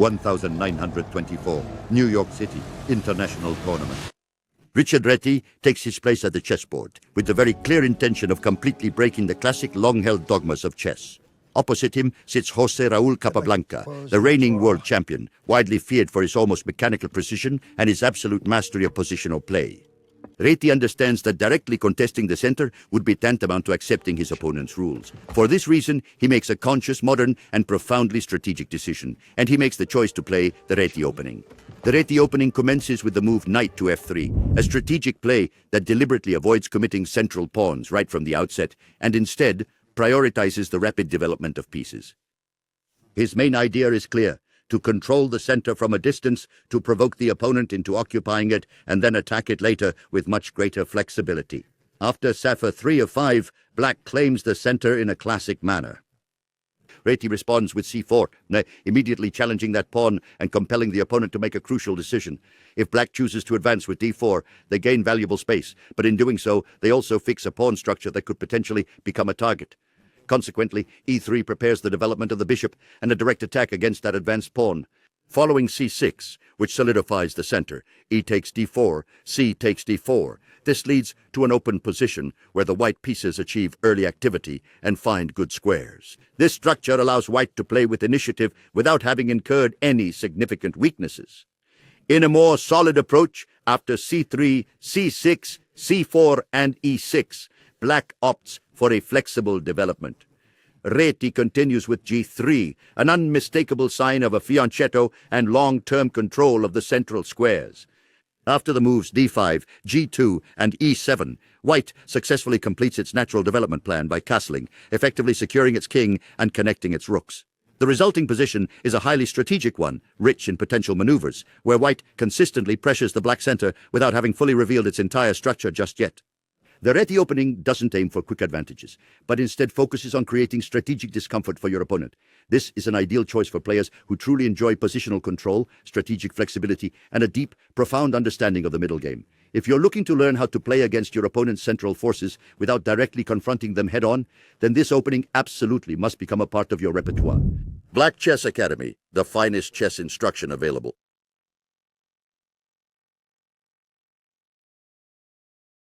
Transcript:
1924, New York City, International Tournament. Richard Réti takes his place at the chessboard with the very clear intention of completely breaking the classic long-held dogmas of chess. Opposite him sits José Raúl Capablanca, the reigning world champion, widely feared for his almost mechanical precision and his absolute mastery of positional play. Réti understands that directly contesting the center would be tantamount to accepting his opponent's rules. For this reason, he makes a conscious, modern, and profoundly strategic decision, and he makes the choice to play the Réti Opening. The Réti Opening commences with the move knight to f3, a strategic play that deliberately avoids committing central pawns right from the outset, and instead prioritizes the rapid development of pieces. His main idea is clear: to control the center from a distance, to provoke the opponent into occupying it, and then attack it later with much greater flexibility. After Sapphire 3 of 5, Black claims the center in a classic manner. Réti responds with c4, immediately challenging that pawn and compelling the opponent to make a crucial decision. If Black chooses to advance with d4, they gain valuable space, but in doing so, they also fix a pawn structure that could potentially become a target. Consequently, e3 prepares the development of the bishop and a direct attack against that advanced pawn. Following c6, which solidifies the center, e takes d4, c takes d4. This leads to an open position where the white pieces achieve early activity and find good squares. This structure allows white to play with initiative without having incurred any significant weaknesses. In a more solid approach, after c3, c6, c4, and e6, Black opts for a flexible development. Réti continues with g3, an unmistakable sign of a fianchetto and long-term control of the central squares. After the moves d5, g2, and e7, White successfully completes its natural development plan by castling, effectively securing its king and connecting its rooks. The resulting position is a highly strategic one, rich in potential maneuvers, where White consistently pressures the Black center without having fully revealed its entire structure just yet. The Réti Opening doesn't aim for quick advantages, but instead focuses on creating strategic discomfort for your opponent. This is an ideal choice for players who truly enjoy positional control, strategic flexibility, and a deep, profound understanding of the middle game. If you're looking to learn how to play against your opponent's central forces without directly confronting them head-on, then this opening absolutely must become a part of your repertoire. Black Chess Academy, the finest chess instruction available.